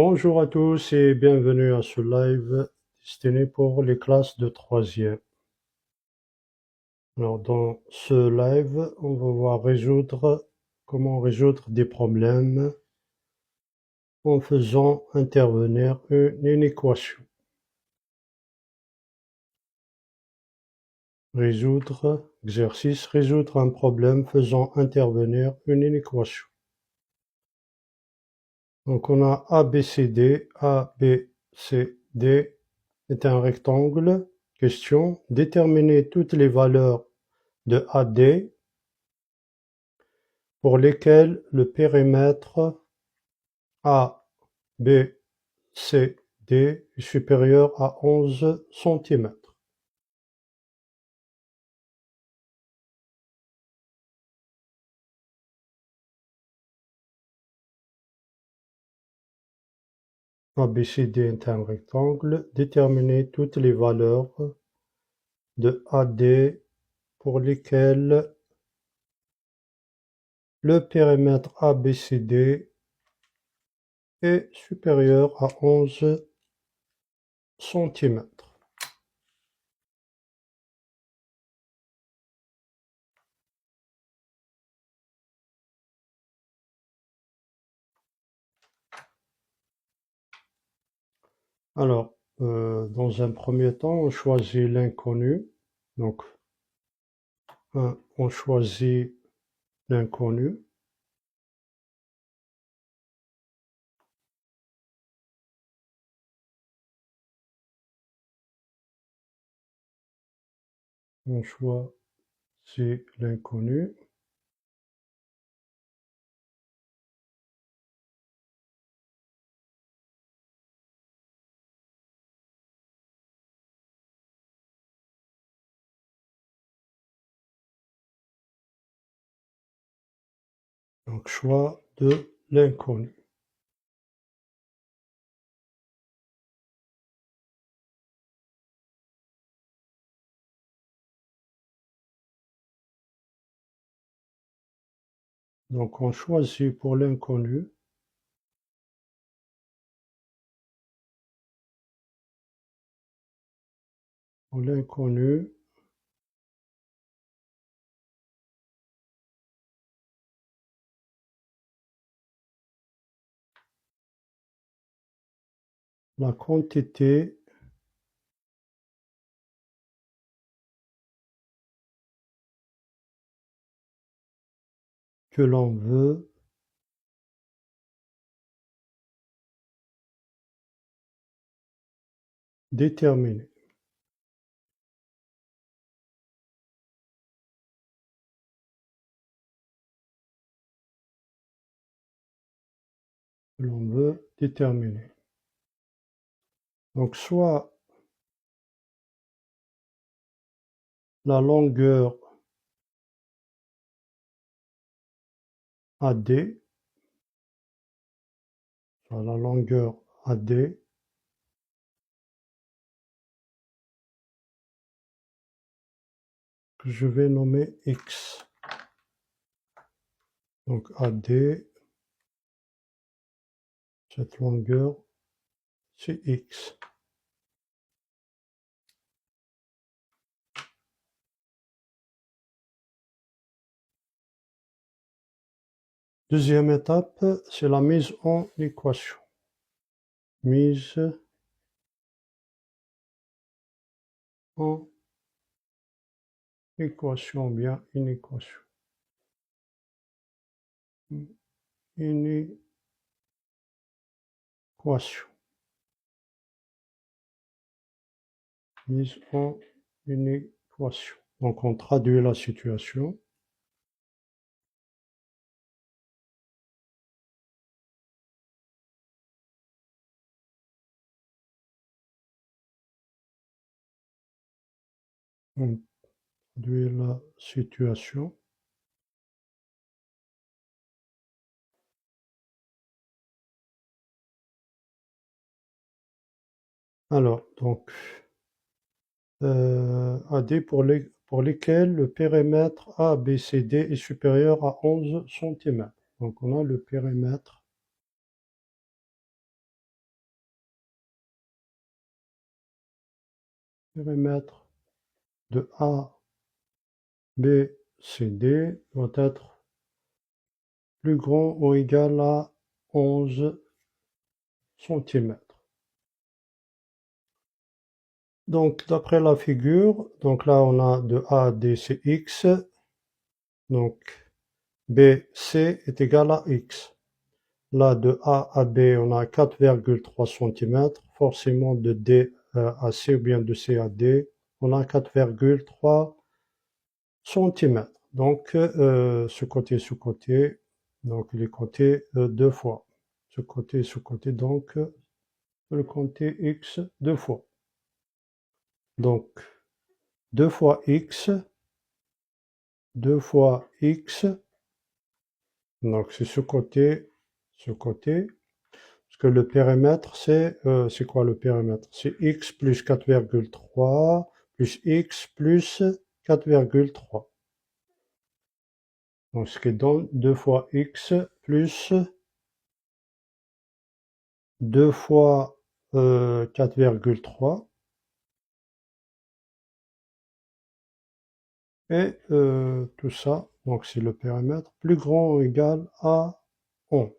Bonjour à tous et bienvenue à ce live destiné pour les classes de troisième. Alors dans ce live, on va voir comment résoudre des problèmes en faisant intervenir une équation. Exercice, résoudre un problème faisant intervenir une équation. Donc on a ABCD. ABCD est un rectangle. Question, déterminer toutes les valeurs de AD pour lesquelles le périmètre ABCD est supérieur à 11 cm. ABCD est un rectangle. Déterminer toutes les valeurs de AD pour lesquelles le périmètre ABCD est supérieur à 11 cm. Alors, dans un premier temps, on choisit l'inconnu. Donc, on choisit l'inconnu. On choisit l'inconnu. Donc, choix de l'inconnu. Donc, on choisit pour l'inconnu la quantité que l'on veut déterminer. Donc, soit la longueur AD, soit la longueur AD que je vais nommer X. Donc, AD, cette longueur, c'est X. Deuxième étape, c'est la mise en équation. Mise en équation, bien une équation. Une équation. Mise en une équation. Donc on traduit la situation. On traduit la situation. Alors, donc, AD pour lesquels le périmètre ABCD est supérieur à 11 cm. Donc on a le périmètre périmètre de A, B, C, D doit être plus grand ou égal à 11 cm. Donc, d'après la figure, donc là, on a de A à D, c'est X. Donc, BC est égal à X. Là, de A à B, on a 4,3 cm. Forcément, de D à C ou bien de C à D, on a 4,3 cm. Donc, ce côté, donc les côtés deux fois. Ce côté, donc, le côté X deux fois. Donc, 2 fois X, 2 fois X, donc c'est ce côté, parce que le périmètre, c'est quoi le périmètre? C'est X plus 4,3 plus X plus 4,3. Donc ce qui donne 2 fois X plus 2 fois 4,3 et tout ça, donc c'est le périmètre, plus grand ou égal à 11.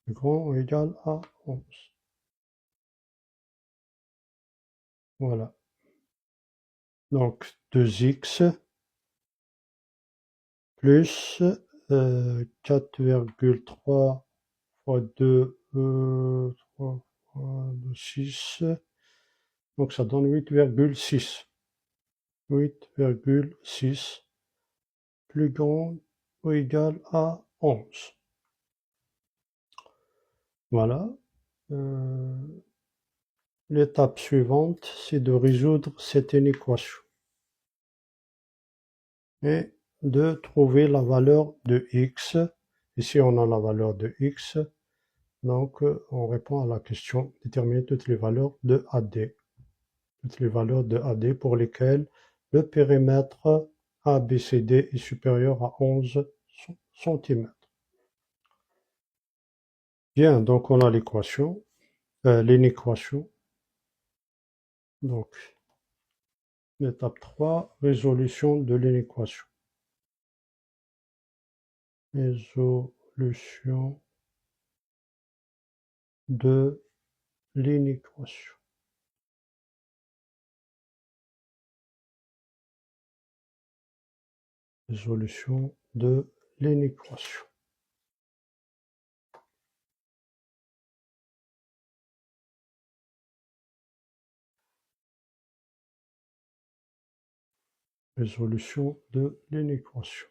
Plus grand ou égal à 11. Voilà. Donc 2x plus 4,3 fois 2, 3 fois 6. Donc ça donne 8,6. 8,6 plus grand ou égal à 11. Voilà. L'étape suivante, c'est de résoudre cette inéquation et de trouver la valeur de x. Ici, on a la valeur de x. Donc, on répond à la question, déterminer toutes les valeurs de AD. Toutes les valeurs de AD pour lesquelles le périmètre ABCD est supérieur à 11 cm. Bien, donc on a l'équation, l'inéquation. Donc, l'étape 3, résolution de l'inéquation. Résolution de l'inéquation. Résolution de l'inéquation. Résolution de l'inéquation.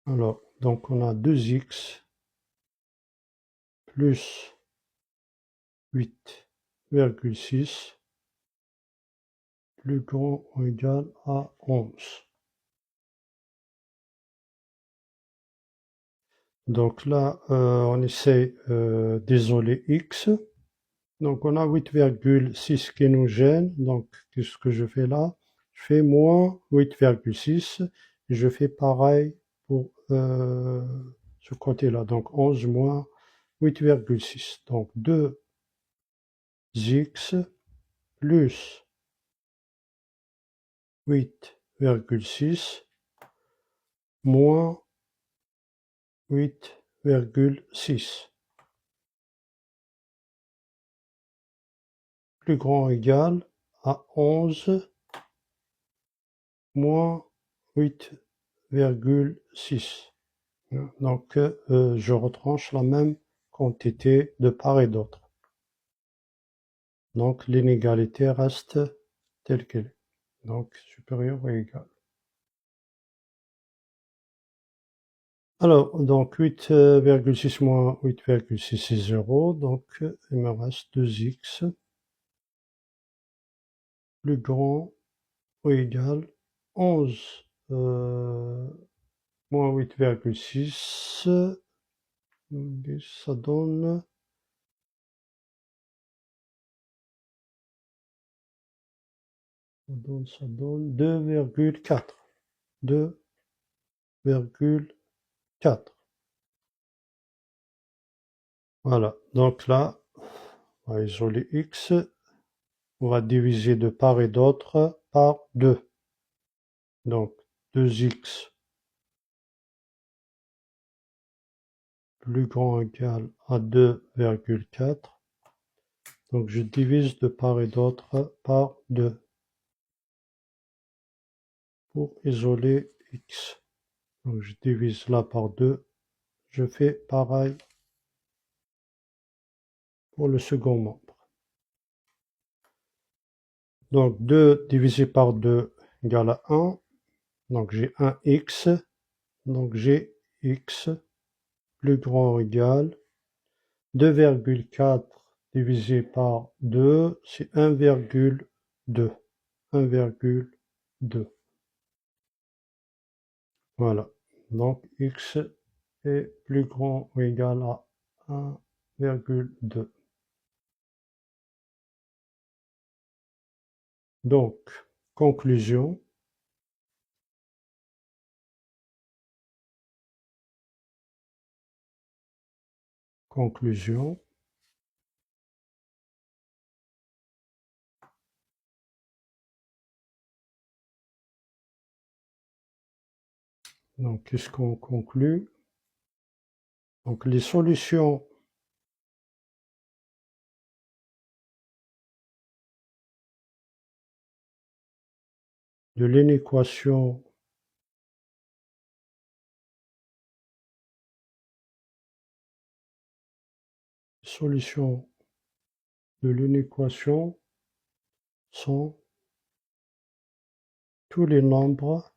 Alors, donc on a 2x plus 8,6 plus grand ou égal à 11. Donc là, on essaie d'isoler x. Donc on a 8,6 qui nous gêne. Donc qu'est-ce que je fais là? Je fais moins 8,6 et je fais pareil pour ce côté-là. Donc 11 moins 8,6. Donc 2x plus 8,6 moins 8,6. Plus grand ou égal à 11 moins 8,6. Donc, je retranche la même quantité de part et d'autre. Donc, l'inégalité reste telle qu'elle est. Donc, supérieur ou égal. Alors, donc 8,6 moins 8,6 c'est 0. Donc, il me reste 2x plus grand ou égal 11 moins 8,6. Ça donne 2,4. 2,4. Voilà. Donc là, On va isoler x. On va diviser de part et d'autre par 2. Donc 2x plus grand ou égal à 2,4. Donc je divise de part et d'autre par 2 pour isoler x. Donc je divise là par 2. Je fais pareil pour le second membre. Donc 2 divisé par 2 égale à 1. Donc j'ai 1x. Donc j'ai x plus grand ou égal 2,4 divisé par 2, c'est 1,2. 1,2. Voilà. Donc x est plus grand ou égal à 1,2. Donc, conclusion. Conclusion. Donc, qu'est-ce qu'on conclut? Donc, les solutions de l'inéquation sont tous les nombres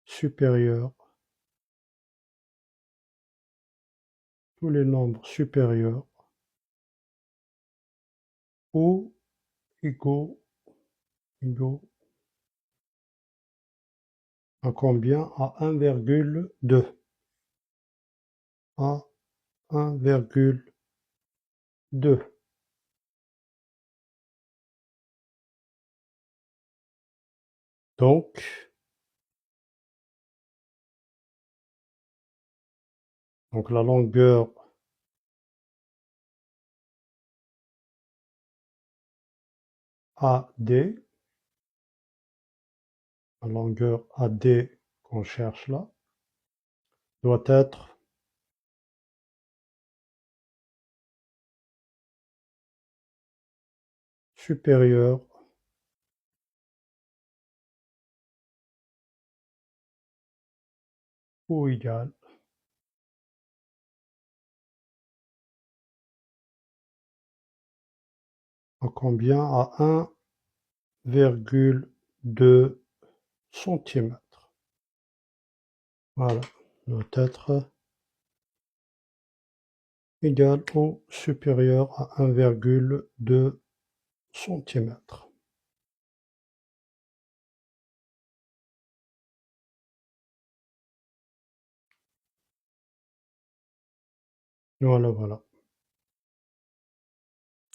supérieurs, ou égaux à combien? À 1,2. À 1,2. Donc la longueur AD, la longueur AD qu'on cherche là, doit être supérieure ou égale à combien? À 1,2 cm. Voilà, doit être égal ou supérieur à 1,2 cm. Voilà, voilà.